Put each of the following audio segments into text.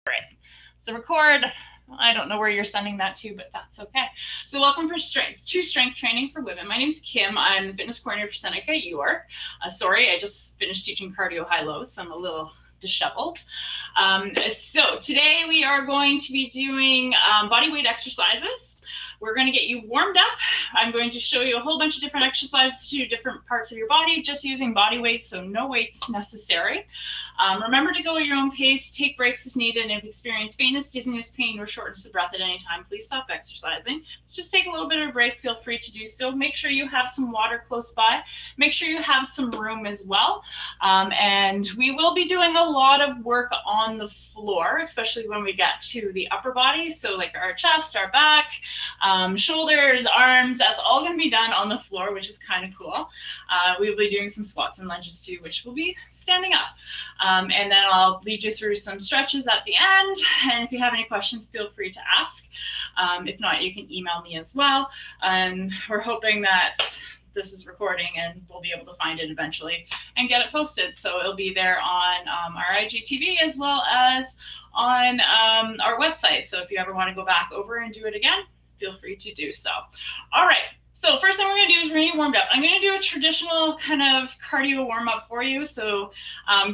Right. So record. I don't know where you're sending that to, but that's okay. So welcome for True Strength Training for Women. My name is Kim. I'm the fitness coordinator for Seneca York. Sorry, I just finished teaching cardio high-low, so I'm a little disheveled. So today we are going to be doing body weight exercises. We're going to get you warmed up. I'm going to show you a whole bunch of different exercises to do different parts of your body, just using body weight, so no weights necessary. Remember to go at your own pace, take breaks as needed, and if you experience faintness, dizziness, pain, or shortness of breath at any time, please stop exercising. Let's just take a little bit of a break. Feel free to do so. Make sure you have some water close by. Make sure you have some room as well. And we will be doing a lot of work on the floor, especially when we get to the upper body. So like our chest, our back, shoulders, arms, that's all going to be done on the floor, which is kind of cool. We'll be doing some squats and lunges too, which will be standing up. And then I'll lead you through some stretches at the end. And if you have any questions, feel free to ask. If not, you can email me as well. And we're hoping that this is recording and we'll be able to find it eventually and get it posted. So it'll be there on our IGTV as well as on our website. So if you ever want to go back over and do it again, feel free to do so. All right. So first thing we're going to do is we're going to get warmed up. I'm going to do a traditional kind of cardio warm up for you. So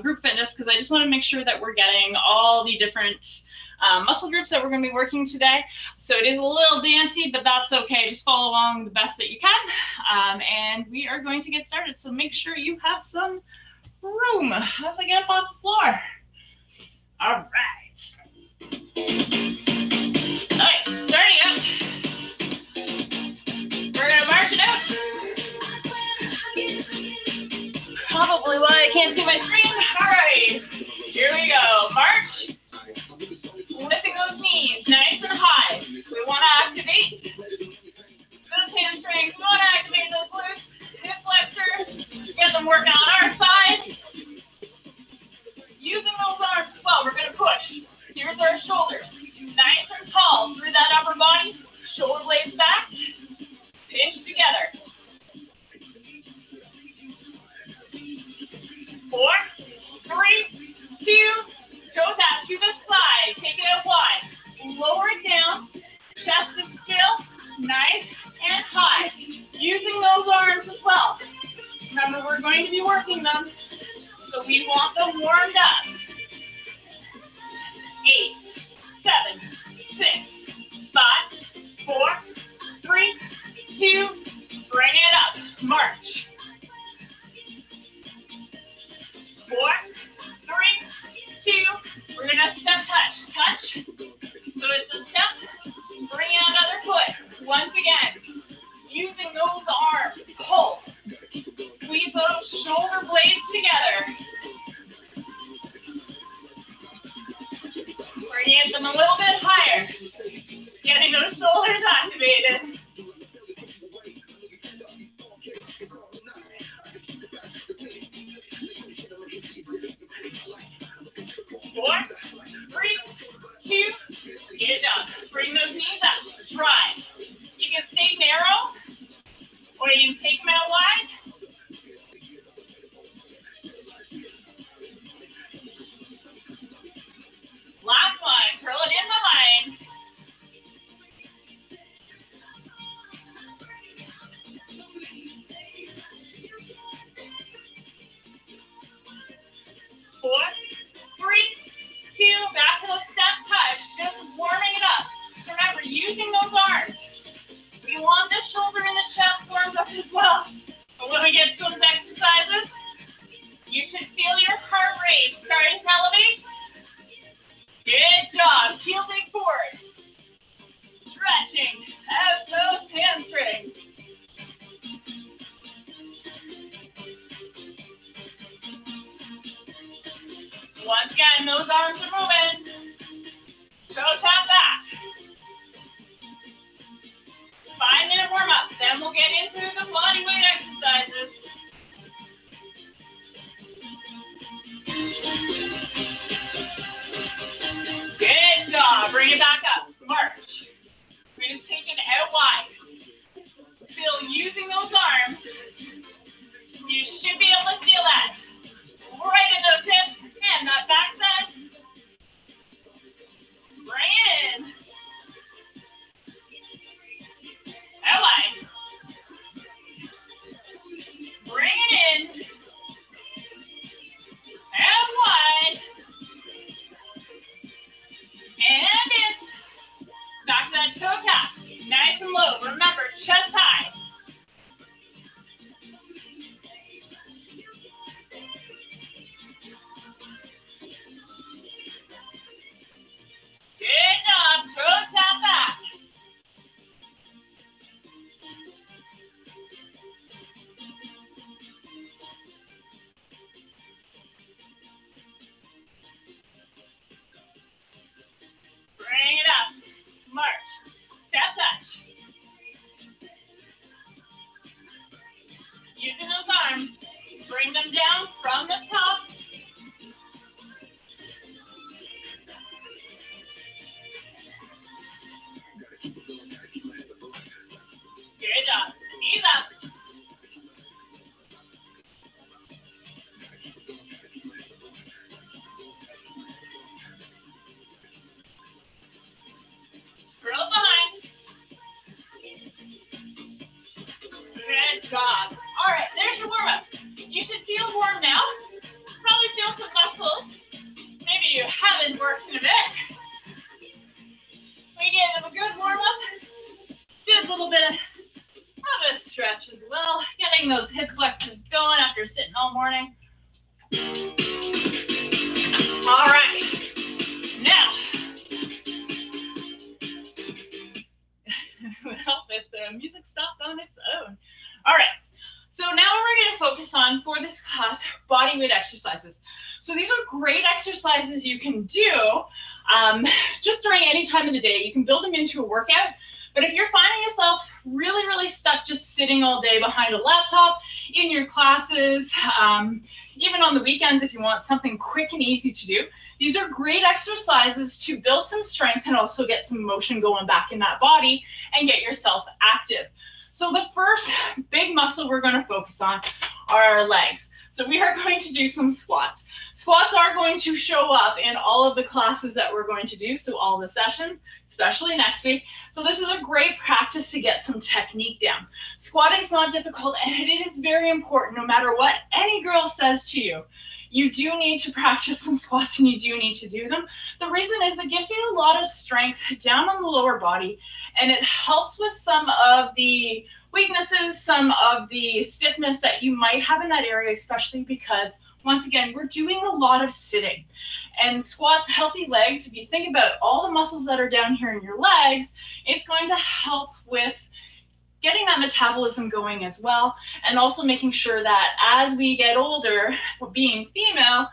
group fitness, because I just want to make sure that we're getting all the different muscle groups that we're going to be working today. So it is a little dancey, but that's okay. Just follow along the best that you can. And we are going to get started. So make sure you have some room as I get up off the floor. All right. All right, starting up. We're going to march it out. Probably why I can't see my screen. All right, here we go. March. Lifting those knees nice and high. We want to activate those hamstrings. We want to activate those glutes, hip flexors. Get them working on our side. Using those arms as well, we're going to push. Here's our shoulders. Nice and tall through that upper body. Shoulder blades back. Pinch together. 4, 3, 2, toe tap to the side. Take it out wide. Lower it down. Chest is still. Nice and high. Using those arms as well. Remember, we're going to be working them, so we want them warmed up. 8, 7, 6, 5, 4, 3, 2, bring it up. March. 4, 3, 2, we're gonna step touch. Touch. So it's a step. Bring out other foot. Once again, using those arms. Pull. Squeeze those shoulder blades together. Bring them a little bit higher. Getting those shoulders activated. 4, 3, 2, get it done. Bring those knees up. Try. You can stay narrow, or you can take them out wide. Last one. Curl it in behind. 4, 3, 2, back to the step touch, just warming it up. So remember, using those arms. We want the shoulder and the chest warmed up as well. But when we get to those exercises, you should feel your heart rate starting to elevate. Good job. Heel dig forward. Stretching out those hamstrings. Once again, those arms are moving. Toe tap back. 5-minute warm up. Then we'll get into the body weight exercises. Good job. Bring it back up. March. We're going to take it out wide. Still using those arms. You should be able to feel that. Right in those hips and that back side. Good warm up. Did a little bit of a stretch as well, getting those hip flexors going after sitting all morning. All right, now, well, if the music stopped on its own. All right, so now we're going to focus on, for this class, body weight exercises. So these are great exercises you can do just during any time of the day. You can build them into a workout. But if you're finding yourself really, really stuck just sitting all day behind a laptop in your classes, even on the weekends if you want something quick and easy to do, these are great exercises to build some strength and also get some motion going back in that body and get yourself active. So the first big muscle we're going to focus on are our legs. So we are going to do some squats. Squats are going to show up in all of the classes that we're going to do, so all the sessions, especially next week. So this is a great practice to get some technique down. Squatting is not difficult, and it is very important no matter what any girl says to you. You do need to practice some squats and you do need to do them. The reason is it gives you a lot of strength down on the lower body, and it helps with some of the weaknesses, some of the stiffness that you might have in that area, especially because, once again, we're doing a lot of sitting. And squats, healthy legs, if you think about all the muscles that are down here in your legs, it's going to help with getting that metabolism going as well, and also making sure that as we get older, being female,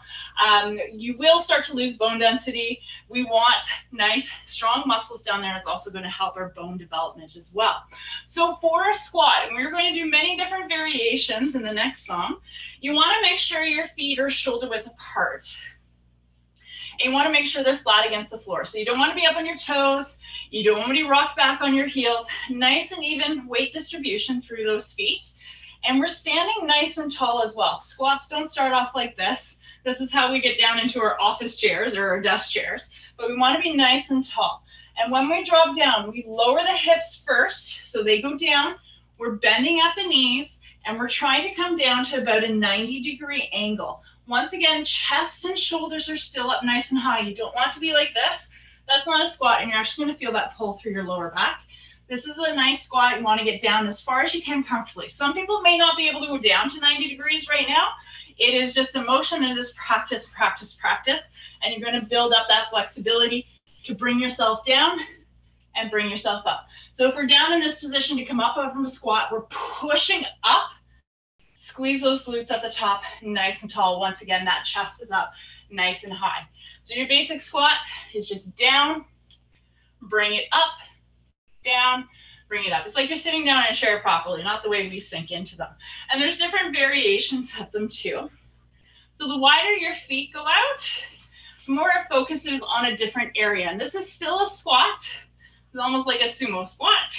you will start to lose bone density. We want nice, strong muscles down there. It's also going to help our bone development as well. So for a squat, and we're going to do many different variations in the next song, you want to make sure your feet are shoulder width apart. And you want to make sure they're flat against the floor. So you don't want to be up on your toes. You don't want to be rocked back on your heels. Nice and even weight distribution through those feet. And we're standing nice and tall as well. Squats don't start off like this. This is how we get down into our office chairs or our desk chairs. But we want to be nice and tall. And when we drop down, we lower the hips first, so they go down. We're bending at the knees, and we're trying to come down to about a 90-degree angle. Once again, chest and shoulders are still up nice and high. You don't want to be like this. That's not a squat, and you're actually going to feel that pull through your lower back. This is a nice squat. You want to get down as far as you can comfortably. Some people may not be able to go down to 90 degrees right now. It is just a motion, and it is practice, practice, practice, and you're going to build up that flexibility to bring yourself down and bring yourself up. So if we're down in this position to come up from a squat, we're pushing up. Squeeze those glutes at the top, nice and tall. Once again, that chest is up, nice and high. So your basic squat is just down, bring it up, down, bring it up. It's like you're sitting down in a chair properly, not the way we sink into them. And there's different variations of them too. So the wider your feet go out, the more it focuses on a different area. And this is still a squat. It's almost like a sumo squat.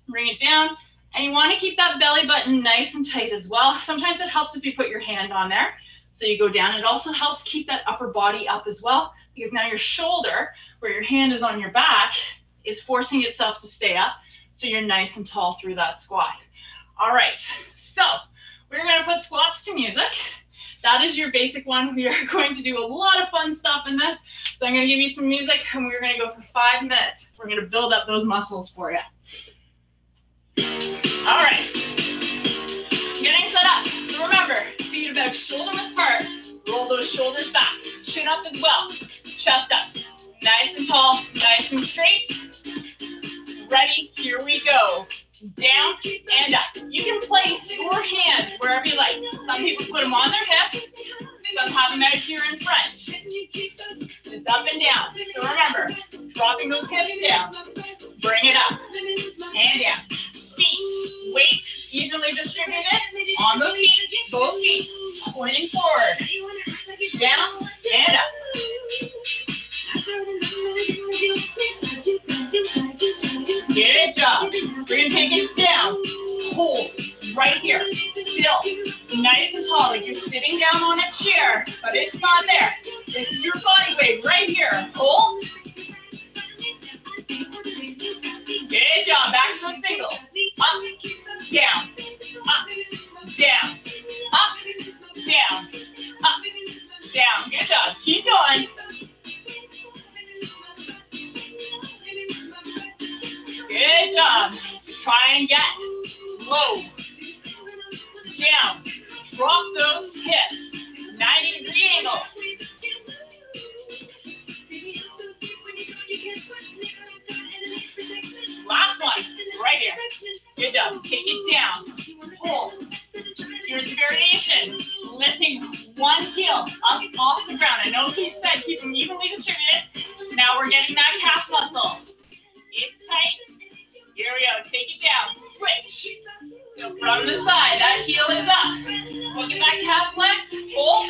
Bring it down. And you want to keep that belly button nice and tight as well. Sometimes it helps if you put your hand on there. So you go down. It also helps keep that upper body up as well, because now your shoulder, where your hand is on your back, is forcing itself to stay up. So you're nice and tall through that squat. All right. So we're going to put squats to music. That is your basic one. We are going to do a lot of fun stuff in this. So I'm going to give you some music, and we're going to go for 5 minutes. We're going to build up those muscles for you. All right, getting set up. So remember, feet about shoulder width apart. Roll those shoulders back. Chin up as well. Chest up. Nice and tall, nice and straight. Ready? Here we go. Down and up. You can place your hands wherever you like. Some people put them on their hips. Some have them out here in front. Just up and down. So remember, dropping those hips down. Bring it up and down. Feet, weight evenly distributed on those feet, both feet, pointing forward, down and up. Good job. We're going to take it down, hold, right here, still, nice and tall, like you're sitting down on a chair, but it's not there. This is your body weight right here. Hold. Good job. Back to the singles. Up, down, up, down, up, down, up, down. Good job. Keep going. Try and get low, down, drop those hips, 90-degree angle. Last one, right here. Good job. Take it down. Hold. Here's the variation. Lifting one heel up off the ground. I know he said keep them evenly distributed. Now we're getting that calf muscle. It's tight. Here we go. Take it down. Switch. So from the side, that heel is up. Look at that calf flex. Hold.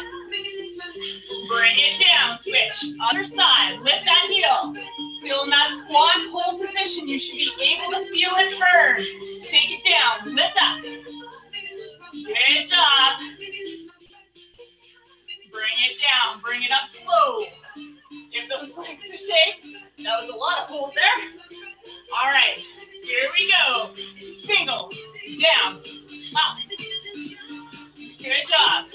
Bring it down. Switch. Other side. Lift that heel. Still in that squat hold position. You should be able to feel it burn. Take it down. Lift up. Good job. Bring it down. Bring it up slow. If those legs are shaped, that was a lot of hold there. All right. Here we go. Single. Down. Up. Good job.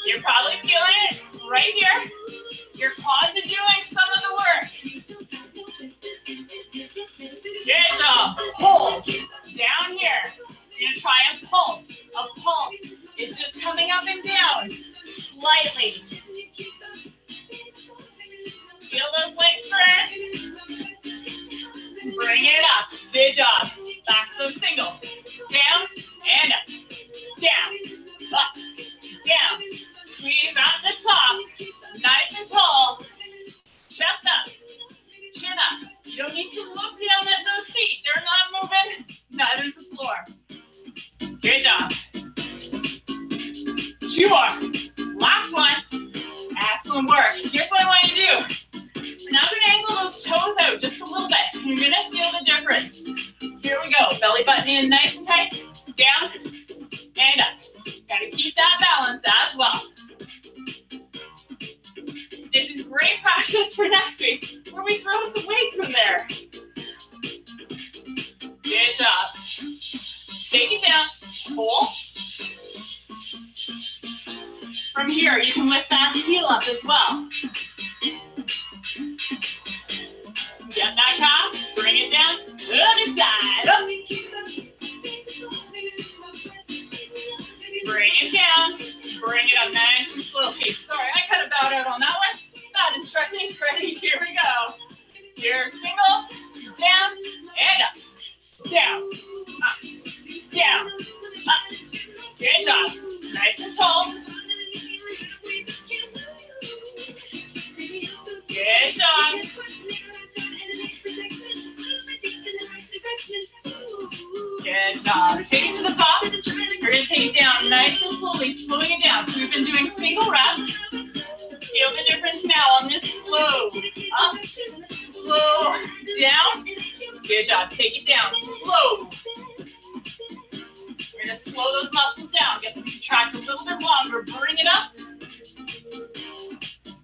You're probably feeling it right here. Your quads are doing some of the work. Good job. Hold. Down here. You're going to try a pulse. A pulse is just coming up and down slightly. Feel those legs burn. Bring it up. Good job. Back to single. Down and up. Down. Up. Down. Squeeze out the top. Nice and tall. Chest up. Chin up. You don't need to look down at those feet. They're not moving. Neither is the floor. Good job. 2 more. Last one. Excellent work. Here's what I want you to do. We're now going to angle those toes out just a little bit. You're going to feel the difference. Here we go. Belly button in nice and tight. Down and up. Got to keep that balance as well. This is great practice for next week where we throw some weights in there. Good job. Take it down. Hold. From here, you can lift that heel up as well. Get that calf. Bring it down. Other side. Up. Bring it down. Bring it up nice and slow. Okay, sorry, I kind of bowed out on that one. That is stretching. Ready? Here we go. Here, single. Down and up. Down. Up. Down. Up. Good job. Nice and tall. Good job. Good job. Take it to the top. You're going to take it down nice and slowly, slowing it down. So we've been doing single reps. Feel the difference now on this slow. Up, slow, down. Good job. Take it down. Slow. We're going to slow those muscles down. Get them to contract a little bit longer. Bring it up.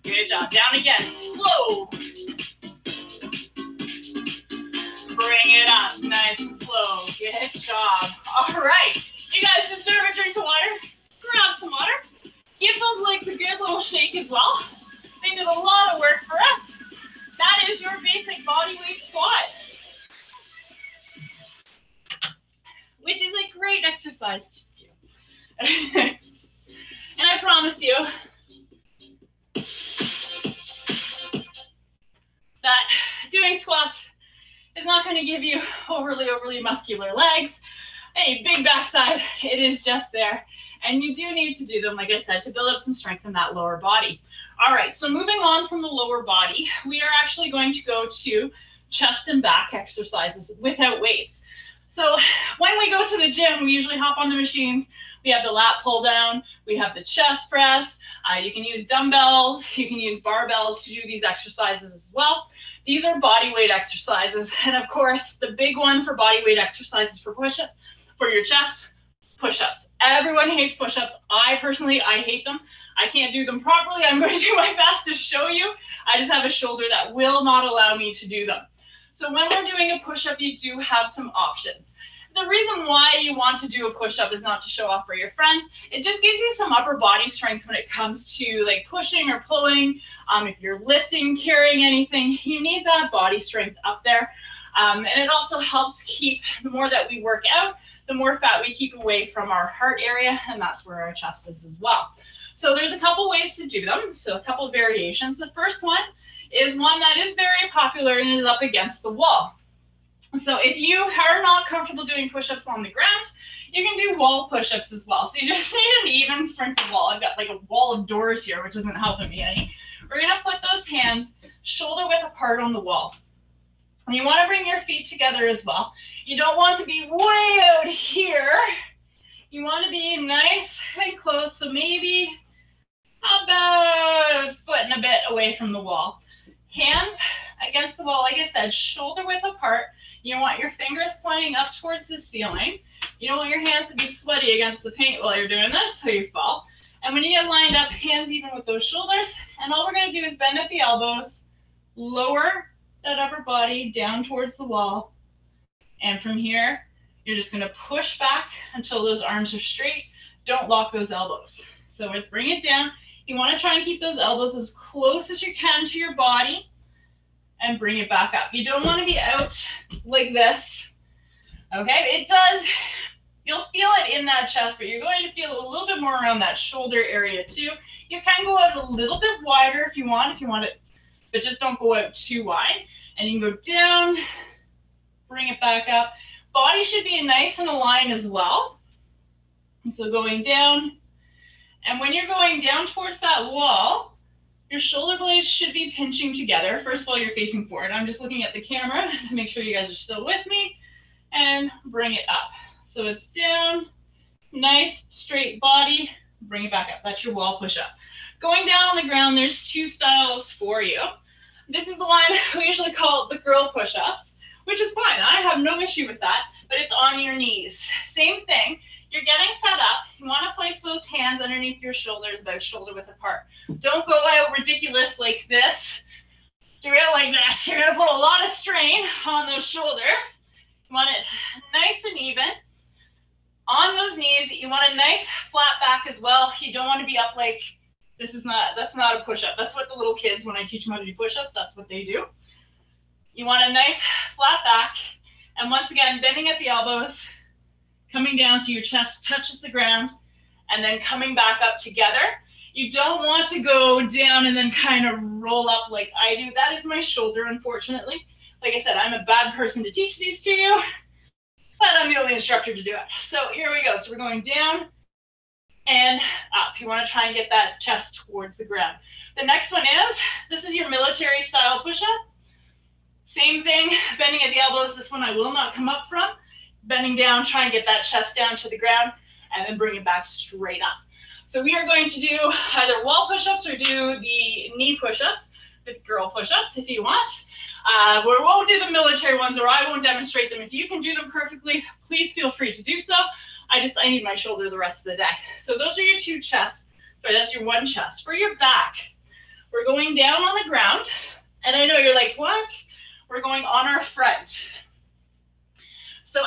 Good job. Down again. Slow. Bring it up. Nice and slow. Good job. All right. You guys deserve a drink of water. Grab some water. Give those legs a good little shake as well. They did a lot of work for us. That is your basic body weight squat, which is a great exercise to do. And I promise you that doing squats is not going to give you overly muscular legs, a big backside. It is just there. And you do need to do them, like I said, to build up some strength in that lower body. All right, so moving on from the lower body, we are actually going to go to chest and back exercises without weights. So when we go to the gym, we usually hop on the machines. We have the lat pull down, we have the chest press. You can use dumbbells, you can use barbells to do these exercises as well. These are body weight exercises. And of course, the big one for body weight exercises for push-up, for your chest, push-ups. Everyone hates push-ups. I personally hate them. I can't do them properly. I'm going to do my best to show you. I just have a shoulder that will not allow me to do them. So when we're doing a push-up, you do have some options. The reason why you want to do a push-up is not to show off for your friends. It just gives you some upper body strength when it comes to like pushing or pulling. If you're lifting, carrying anything, you need that body strength up there. And it also helps keep, the more that we work out, the more fat we keep away from our heart area, and that's where our chest is as well. So there's a couple ways to do them, so a couple variations. The first one is one that is very popular and is up against the wall. So if you are not comfortable doing push-ups on the ground, you can do wall push-ups as well. So you just need an even strength of wall. I've got like a wall of doors here, which isn't helping me any. We're gonna put those hands shoulder width apart on the wall. And you wanna bring your feet together as well. You don't want to be way out here. You wanna be nice and close, so maybe about a foot and a bit away from the wall. Hands against the wall, like I said, shoulder width apart. You want your fingers pointing up towards the ceiling. You don't want your hands to be sweaty against the paint while you're doing this, so you fall. And when you get lined up, hands even with those shoulders. And all we're gonna do is bend at the elbows, lower that upper body down towards the wall. And from here, you're just gonna push back until those arms are straight. Don't lock those elbows. So bring it down. You wanna try and keep those elbows as close as you can to your body and bring it back up. You don't wanna be out like this, okay? It does, you'll feel it in that chest, but you're going to feel a little bit more around that shoulder area too. You can go out a little bit wider if you want it, but just don't go out too wide. And you can go down, bring it back up. Body should be nice and aligned as well. So going down, and when you're going down towards that wall, your shoulder blades should be pinching together. First of all, you're facing forward. I'm just looking at the camera to make sure you guys are still with me, and bring it up. So it's down, nice straight body, bring it back up. That's your wall push-up. Going down on the ground, there's two styles for you. This is the one we usually call the girl push-ups, which is fine. I have no issue with that, but it's on your knees. Same thing. You're getting set up. You want to place those hands underneath your shoulders, about shoulder width apart. Don't go out ridiculous like this. Do it like this. You're going to put a lot of strain on those shoulders. You want it nice and even. On those knees, you want a nice flat back as well. You don't want to be up like, that's not a push-up. That's what the little kids, when I teach them how to do push-ups, that's what they do. You want a nice flat back. And once again, bending at the elbows, coming down so your chest touches the ground, and then coming back up together. You don't want to go down and then kind of roll up like I do. That is my shoulder, unfortunately. Like I said, I'm a bad person to teach these to you, but I'm the only instructor to do it. So here we go. So we're going down and up. You want to try and get that chest towards the ground. The next one is, this is your military style push-up. Same thing, bending at the elbows. This one I will not come up from. Bending down, try and get that chest down to the ground, and then bring it back straight up. So we are going to do either wall push-ups or do the knee push-ups, the girl push-ups if you want. We won't do the military ones, or I won't demonstrate them. If you can do them perfectly, please feel free to do so. I need my shoulder the rest of the day. So those are your two chests. Sorry, that's your one chest. For your back, we're going down on the ground. And I know you're like, what? We're going on our front. So,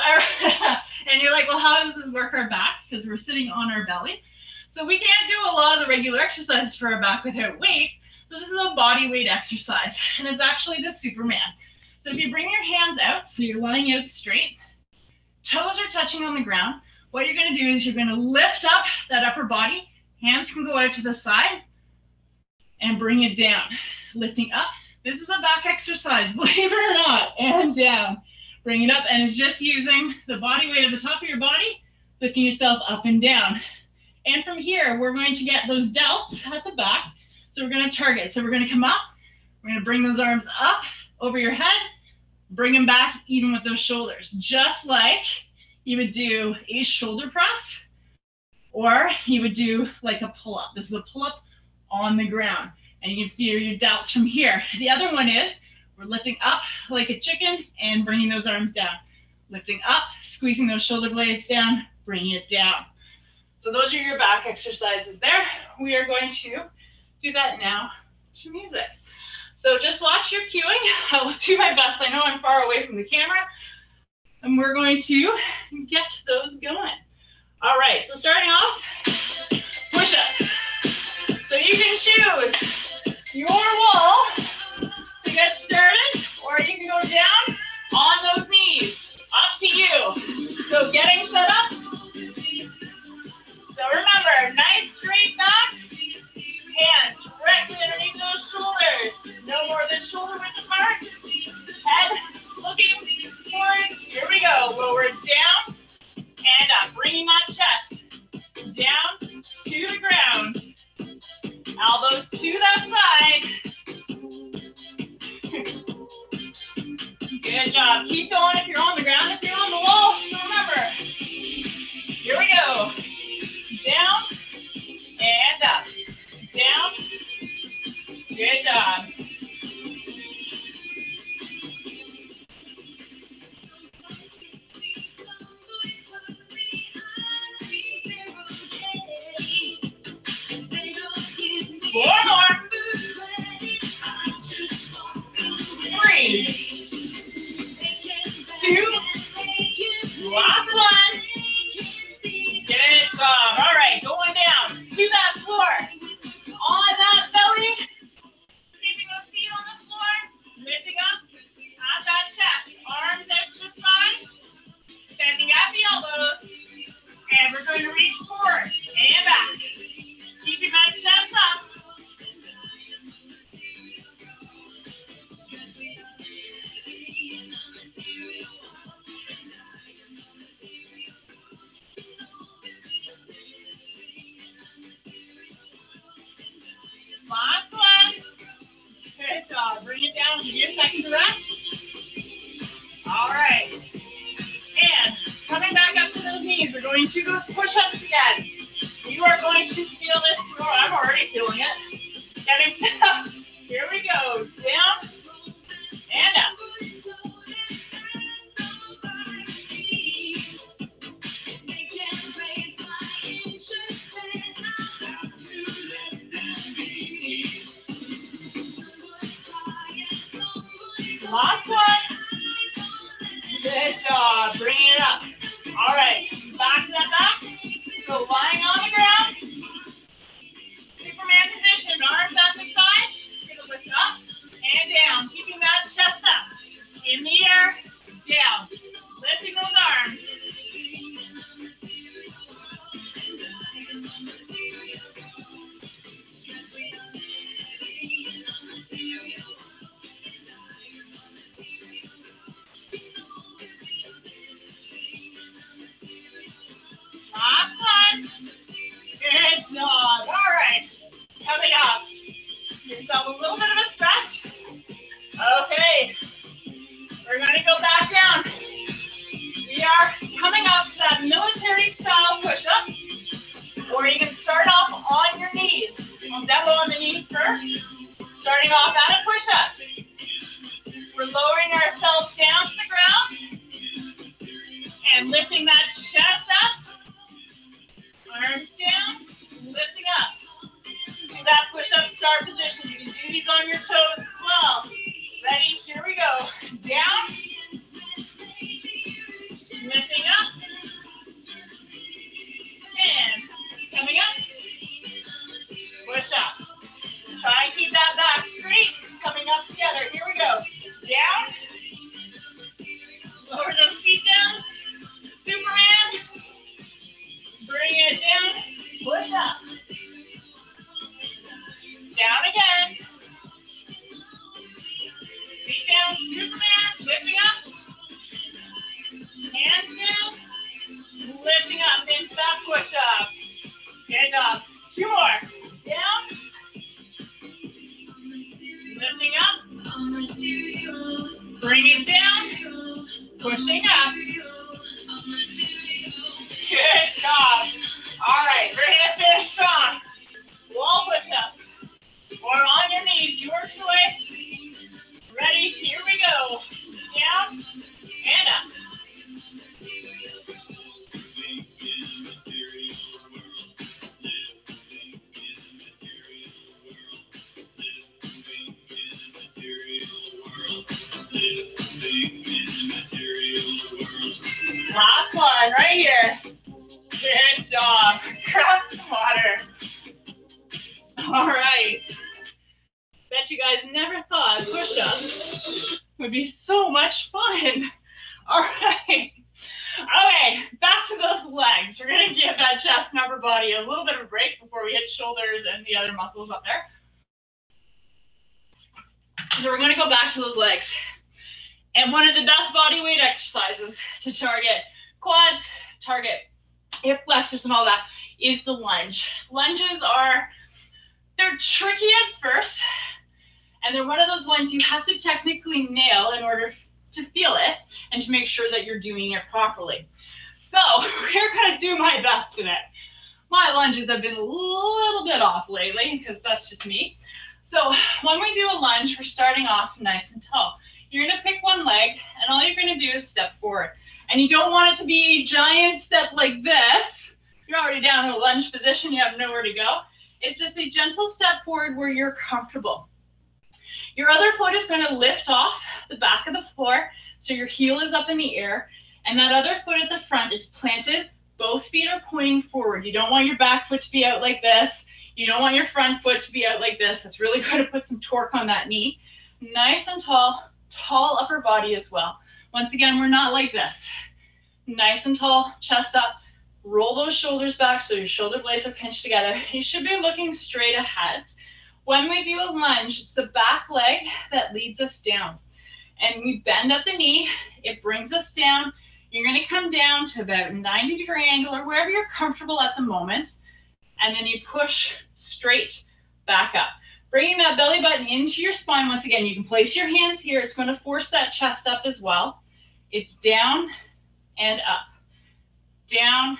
and you're like, well, how does this work our back? Because we're sitting on our belly. So we can't do a lot of the regular exercises for our back without weights. So this is a body weight exercise, and it's actually the Superman. So if you bring your hands out, so you're lying out straight, toes are touching on the ground, what you're going to do is you're going to lift up that upper body. Hands can go out to the side and bring it down. Lifting up. This is a back exercise, believe it or not, and down. Bring it up, and it's just using the body weight at the top of your body, lifting yourself up and down. And from here, we're going to get those delts at the back. So we're going to target. So we're going to come up. We're going to bring those arms up over your head. Bring them back even with those shoulders. Just like you would do a shoulder press, or you would do like a pull-up. This is a pull-up on the ground. And you can feel your delts from here. The other one is we're lifting up like a chicken and bringing those arms down. Lifting up, squeezing those shoulder blades down, bringing it down. So those are your back exercises there. We are going to do that now to music. So just watch your cueing. I will do my best. I know I'm far away from the camera. And we're going to get those going. All right, so starting off, push-ups. So you can choose your wall to get started, or you can go down on shoulder width apart. Head looking forward. Here we go. Lower down and up. Bringing that chest down to the ground. Elbows to that side. Good job. Keep going if you're on the ground. If you're on the wall, so remember. Here we go. Down and up. Down. Good job. Four more. 3, 2, last one. Good job. All right, going down to that floor. On that belly, keeping those feet on the floor, lifting up at that chest. Arms out to the side, bending at the elbows, and we're going to reach forward and back. Keeping that chest up. Last one. Good job. Bring it down. Give you a second to rest. All right. And coming back up to those knees, we're going to those push-ups again. You are going to feel this tomorrow. I'm already feeling it. Getting set up. Here we go. Down and up. Last one. Good job. Bring it up. All right. Back to that back. So lying on the ground. Superman position. Arms at the side. You're going to lift up and down. Keeping that chest up. In the air. Down. Lifting those arms. Last one. Good job. All right. Coming up. Give yourself a little bit of a stretch. Okay. We're going to go back down. We are coming up to that military style push-up. Or you can start off on your knees. We'll demo on the knees first. Starting off at a push-up. We're lowering ourselves down to the ground. And lifting that chest up. Arms down, lifting up to that push-up start position. You can do these on your toes as well. Ready? Here we go. Down, lifting up, and coming up, push up. Try and keep that back straight, coming up together. Here we go. Down, lower those feet down, Superman. Bring it down, push up. Down again. Feet down, Superman, lifting up. Hands down, lifting up into that push up. Good job. 2 more. Down. Lifting up. Bring it down. Pushing up. Good job. All right, we're going to finish strong. Wall push-ups. Or on your knees, your choice. Ready? Here we go. Down and up. Last one right here. Good job. Grab some water. All right. Bet you guys never thought push-ups would be so much fun. All right. Okay, back to those legs. We're going to give that chest and upper body a little bit of a break before we hit shoulders and the other muscles up there. So we're going to go back to those legs. And one of the best body weight exercises to target quads, target hip flexors and all that is the lunge. Lunges they're tricky at first, and they're one of those ones you have to technically nail in order to feel it and to make sure that you're doing it properly. So we're going to do my best today. My lunges have been a little bit off lately because that's just me. So when we do a lunge, we're starting off nice and tall. You're going to pick one leg, and all you're going to do is step forward. And you don't want it to be a giant step like this. You're already down in a lunge position. You have nowhere to go. It's just a gentle step forward where you're comfortable. Your other foot is going to lift off the back of the floor, so your heel is up in the air, and that other foot at the front is planted. Both feet are pointing forward. You don't want your back foot to be out like this. You don't want your front foot to be out like this. It's really going to put some torque on that knee. Nice and tall upper body as well. Once again, we're not like this. Nice and tall, chest up. Roll those shoulders back so your shoulder blades are pinched together. You should be looking straight ahead. When we do a lunge, it's the back leg that leads us down. And we bend at the knee. It brings us down. You're going to come down to about 90-degree angle or wherever you're comfortable at the moment. And then you push straight back up. Bringing that belly button into your spine. Once again, you can place your hands here. It's going to force that chest up as well. It's down and up. Down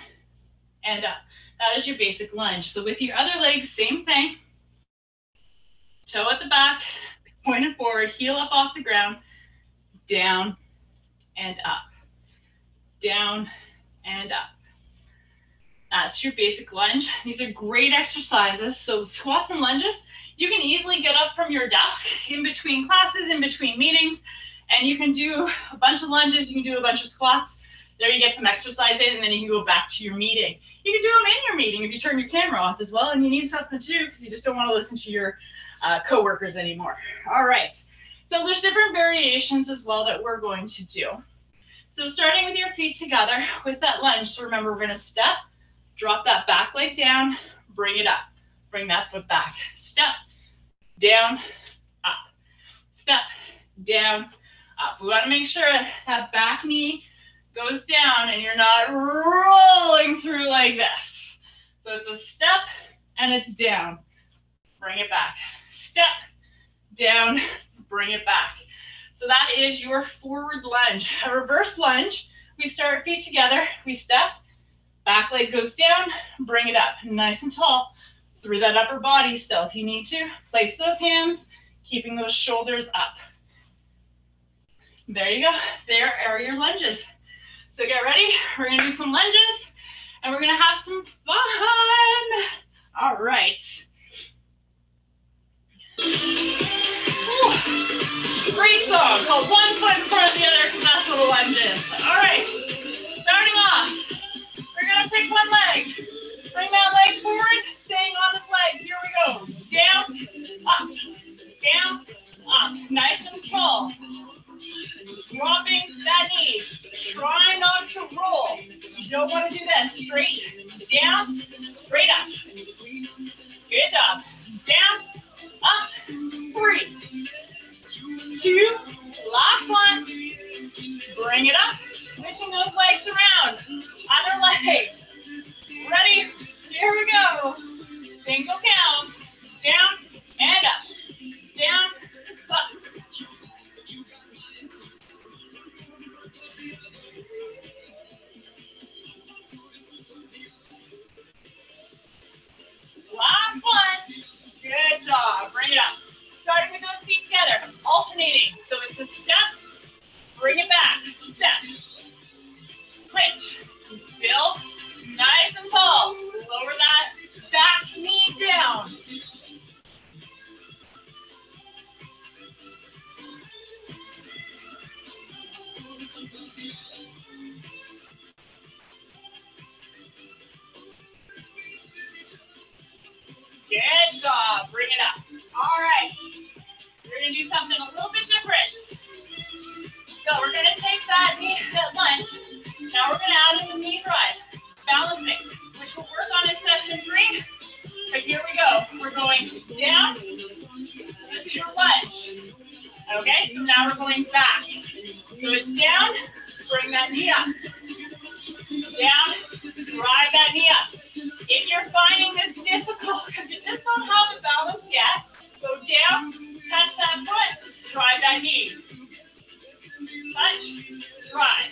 and up. That is your basic lunge. So with your other leg, same thing. Toe at the back, pointed forward, heel up off the ground, down and up. Down and up. That's your basic lunge. These are great exercises. So squats and lunges, you can easily get up from your desk in between classes, in between meetings, and you can do a bunch of lunges, you can do a bunch of squats. There you get some exercise in, and then you can go back to your meeting. You can do them in your meeting if you turn your camera off as well, and you need something to do because you just don't want to listen to your coworkers anymore. All right, so there's different variations as well that we're going to do. So starting with your feet together with that lunge, so remember we're going to step, drop that back leg down, bring it up, bring that foot back, step, down, up, step, down, up. We want to make sure that back knee goes down and you're not rolling through like this. So it's a step and it's down. Bring it back. Step, down, bring it back. So that is your forward lunge. A reverse lunge, we start feet together, we step, back leg goes down, bring it up, nice and tall, through that upper body still. If you need to, place those hands, keeping those shoulders up. There you go, there are your lunges. So get ready, we're gonna do some lunges, and we're gonna have some fun. All right. Ooh, great song called One Foot in Front of the Other, because that's what a lunge is. All right, starting off, we're gonna pick one leg. Bring that leg forward, staying on this leg. Here we go. Down, up, down, up. Nice and tall. Dropping that knee. Try not to roll. You don't want to do this. Straight down, straight up. Good job. Down, up, 3, 2, last one. Bring it up. Switching those legs around. Other leg. Ready? Here we go. Single count. Down and up. Down, up. Last one. Good job. Bring it up. Starting with those feet together. Alternating. So it's a step. Bring it back. Step. Switch. Still. Nice and tall. Lower that back knee down. Good job. Bring it up. All right. We're going to do something a little bit different. So we're going to take that knee, that lunge. Now we're going to add in the knee drive. Balancing, which we'll work on in session 3. But here we go. We're going down. This is your lunge. Okay, so now we're going back. So it's down, bring that knee up. Down, drive that knee up. If you're finding this difficult because you just don't have the balance yet, go down, touch that foot, drive that knee. Touch, drive.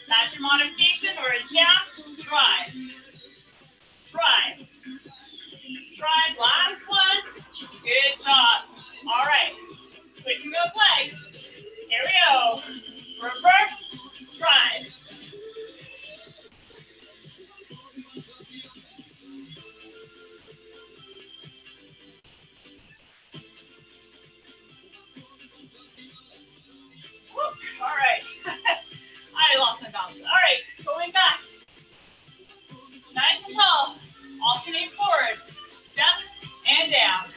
That's your modification, or it's down, drive. Drive. Drive, last one. Good job. All right, switching those legs. Here we go. Reverse, drive. All right. I lost my balance. All right, going back. Nice and tall. Alternate forward. Step and down.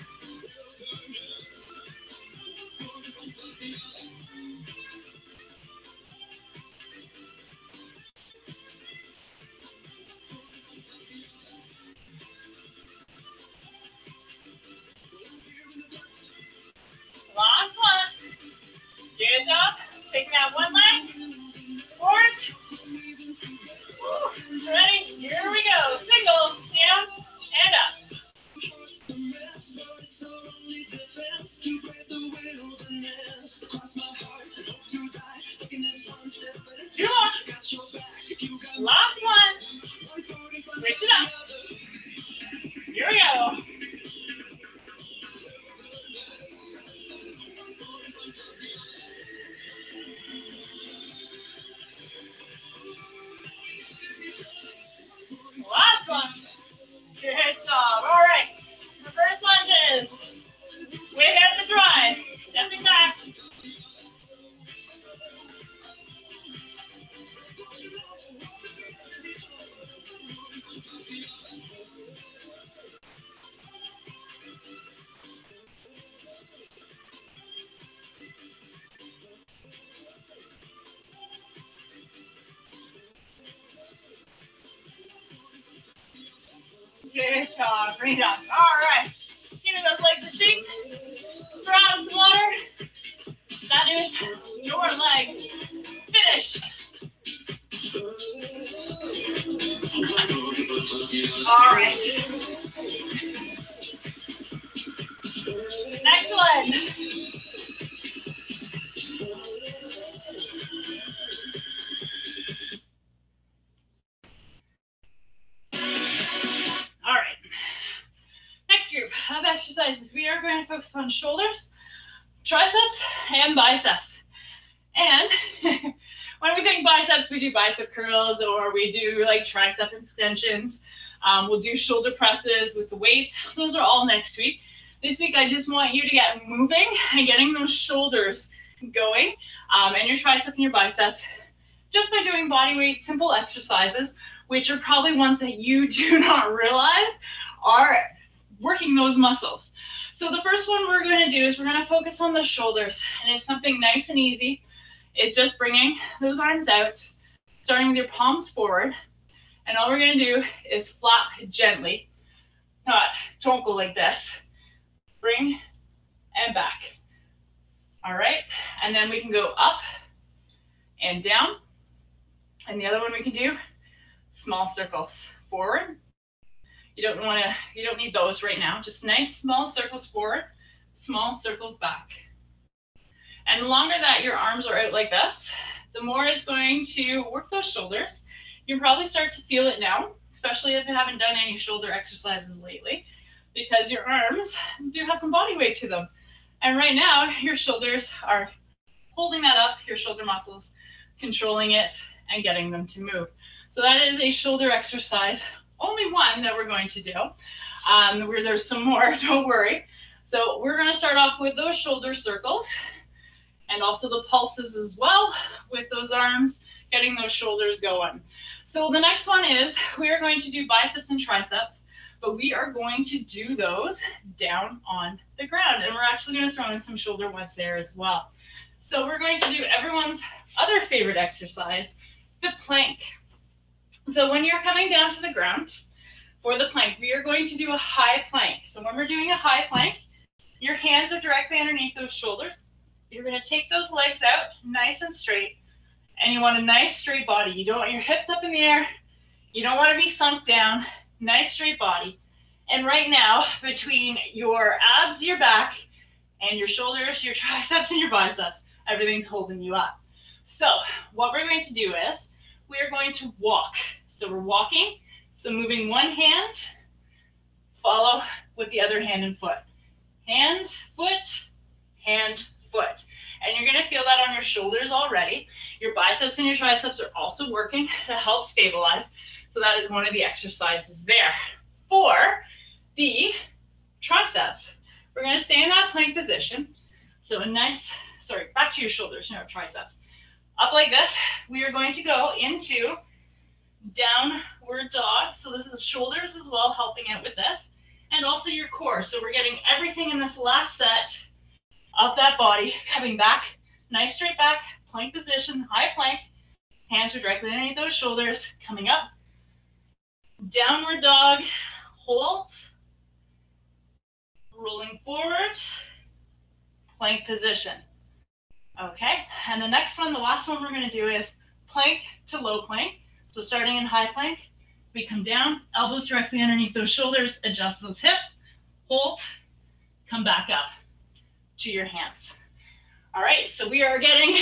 Last one. Good job. Taking that one leg. Forward. Woo. Ready? Here we go. Singles. Down and up. 2 more. Last one. Switch it up. Here we go. Last one. Good job. All right. Reverse lunges. Way at the drive. Stepping back. Good job. Bring it up. All right. Give me those legs a shake. Grab some water. That is your legs finished. All right. Next one. All right. Next group of exercises. We are going to focus on shoulders, triceps, and biceps. And when we think biceps, we do bicep curls, or we do like tricep extensions. We'll do shoulder presses with the weights. Those are all next week. This week, I just want you to get moving and getting those shoulders going, and your triceps and your biceps, just by doing body weight, simple exercises, which are probably ones that you do not realize are working those muscles. So the first one we're going to do is we're going to focus on the shoulders, and it's something nice and easy. It's just bringing those arms out, starting with your palms forward, and all we're going to do is flap gently, don't go like this. Bring and back. All right, and then we can go up and down, and the other one we can do small circles forward. You don't need those right now. Just nice small circles forward, small circles back. And the longer that your arms are out like this, the more it's going to work those shoulders. You can probably start to feel it now, especially if you haven't done any shoulder exercises lately, because your arms do have some body weight to them. And right now, your shoulders are holding that up, your shoulder muscles, controlling it and getting them to move. So that is a shoulder exercise, only one that we're going to do. Where there's some more, don't worry. So we're going to start off with those shoulder circles and also the pulses as well with those arms, getting those shoulders going. So the next one is we are going to do biceps and triceps, but we are going to do those down on the ground. And we're actually going to throw in some shoulder ones there as well. So we're going to do everyone's other favorite exercise, the plank. So when you're coming down to the ground for the plank, we are going to do a high plank. So when we're doing a high plank, hands are directly underneath those shoulders. You're going to take those legs out nice and straight, and you want a nice straight body. You don't want your hips up in the air. You don't want to be sunk down. Nice straight body. And right now, between your abs, your back, and your shoulders, your triceps, and your biceps, everything's holding you up. So what we're going to do is we're going to walk. So we're walking. So moving one hand, follow with the other hand and foot. Hand, foot, hand, foot. And you're going to feel that on your shoulders already. Your biceps and your triceps are also working to help stabilize. So that is one of the exercises there. For the triceps, we're going to stay in that plank position. So a nice, back to your shoulders, no, triceps. Up like this, we are going to go into downward dog. So this is shoulders as well, helping out with this. And also your core. So we're getting everything in this last set of that body coming back. Nice straight back, plank position, high plank. Hands are directly underneath those shoulders, coming up. Downward dog, hold. Rolling forward, plank position. Okay, and the next one, the last one we're going to do is plank to low plank. So starting in high plank, we come down, elbows directly underneath those shoulders, adjust those hips, hold, come back up to your hands. All right, so we are getting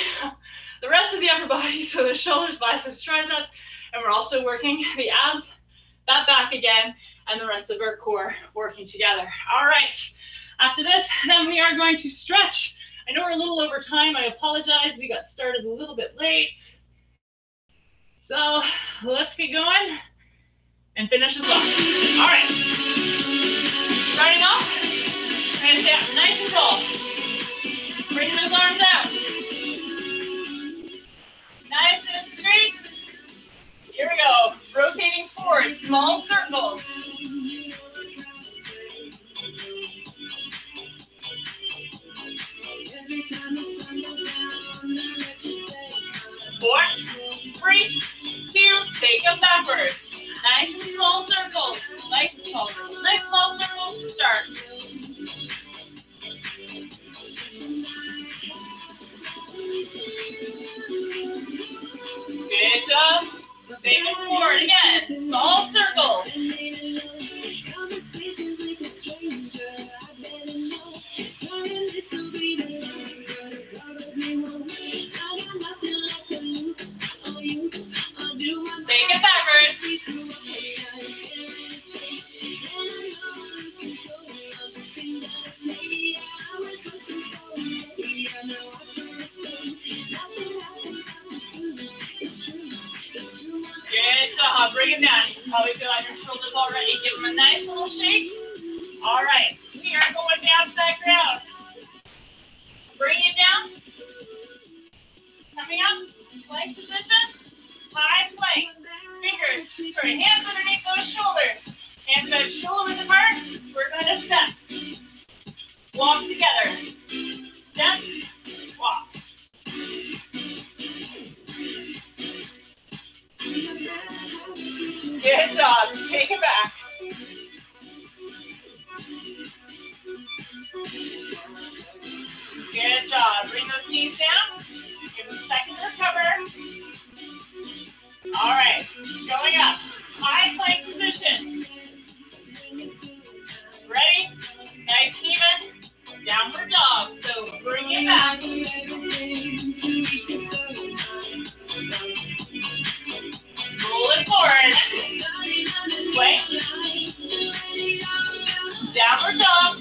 the rest of the upper body, so the shoulders, biceps, triceps, and we're also working the abs, that back again, and the rest of our core working together. All right, after this, then we are going to stretch. I know we're a little over time. I apologize. We got started a little bit late. So let's get going and finish as well. All right. Starting off, we're going to stay up nice and tall. Bring those arms out. Nice and straight. Here we go. Rotating forward, small circles. 4, 3, 2, take them backwards. Nice and small circles. Nice and small circles. Nice small circles to start. Good job. Take them forward again. Small circles. Take it backwards. Good job. Bring it down. You can probably feel on your shoulders already. Give them a nice little shake. All right. We are going down to that ground. Bring it down. Coming up. Plank position. High plank. Hands underneath those shoulders. Hands about shoulder width apart. We're going to step. Walk together. Step. Walk. Good job. Take it back. Good job. Bring those knees down. Give them a second to recover. All right. Going up. High plank position. Ready? Nice and even. Downward dog. So bring it back. Roll it forward. Plank. Downward dog.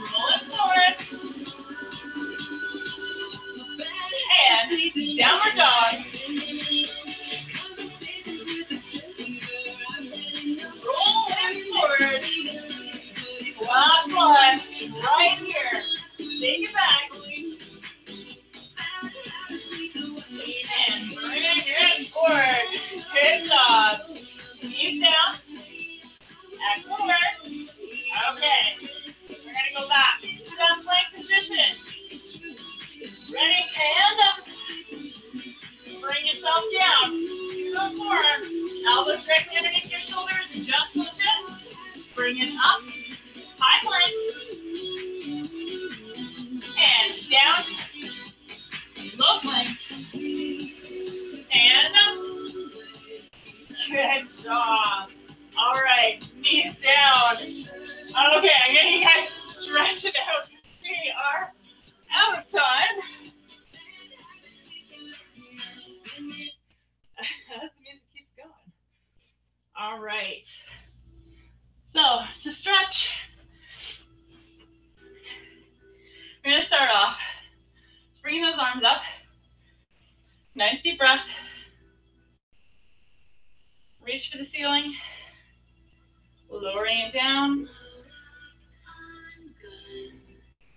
Roll it forward. And downward dog. Roll it forward. Last one. Right here. Take it back. And bring it forward. Good job. Knees down. Excellent work. Okay. We're going to go back to that plank position. Ready? And up. Bring yourself down to the floor. Elbows directly underneath your shoulders. Adjust those hips. Bring it up. High plank. And down. Low plank. And up. Good job. All right, knees down. Okay, I'm getting you guys to stretch it out. We are out of time. As the music keeps going. All right. So to stretch, we're going to start off bringing those arms up. Nice deep breath. Reach for the ceiling. Lowering it down.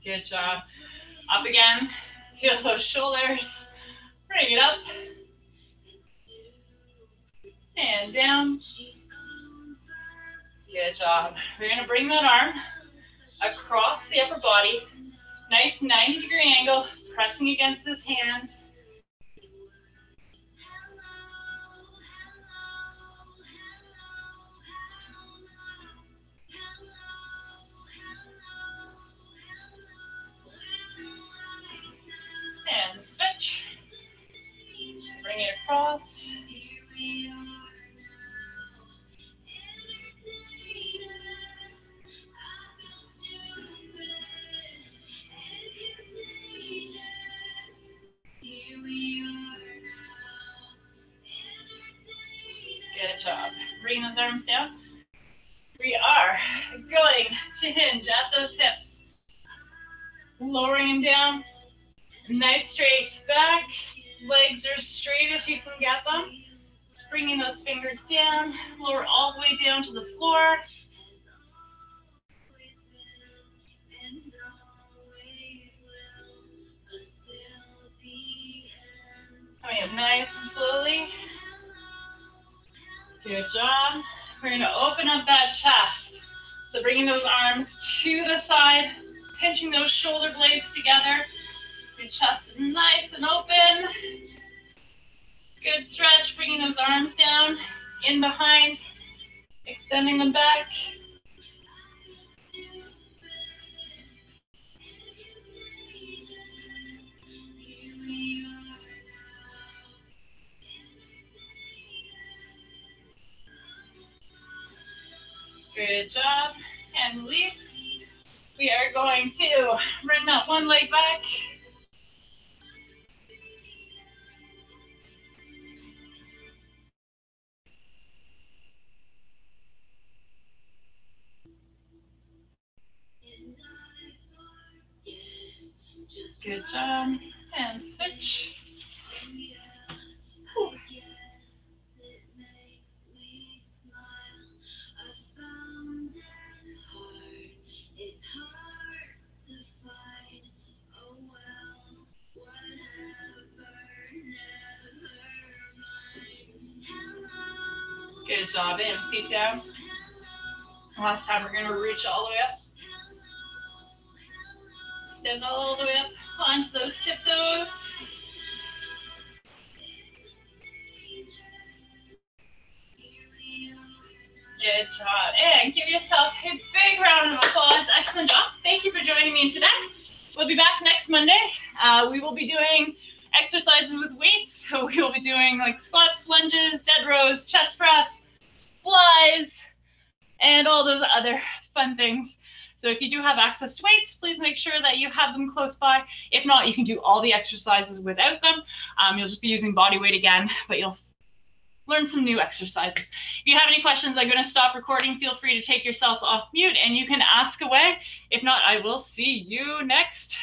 Good job. Up again. Feel those shoulders. Bring it up. And down. Good job. We're going to bring that arm across the upper body. Nice 90-degree angle, pressing against this hand. And switch. Bring it across. Good job. Bring those arms down. We are going to hinge at those hips. Lowering them down. Nice straight back. Legs are straight as you can get them. Just bringing those fingers down. Lower all the way down to the floor. Coming up nice and slowly. Good job. We're going to open up that chest. So bringing those arms to the side, pinching those shoulder blades together. Your chest is nice and open. Good stretch, bringing those arms down, in behind, extending them back. Good job. And release. We are going to bring that one leg back. Good job. And switch. Whew. Good job. In, feet down. Last time we're going to reach all the way up. Stand all the way up onto those tiptoes. Good job. And give yourself a big round of applause. Excellent job. Thank you for joining me today. We'll be back next Monday. We will be doing exercises with weights. So we will be doing like squats, lunges, dead rows, chest press, flies, and all those other fun things. So if you do have access to weights, please make sure that you have them close by. If not, you can do all the exercises without them. You'll just be using body weight again, but you'll learn some new exercises. If you have any questions, I'm going to stop recording. Feel free to take yourself off mute and you can ask away. If not, I will see you next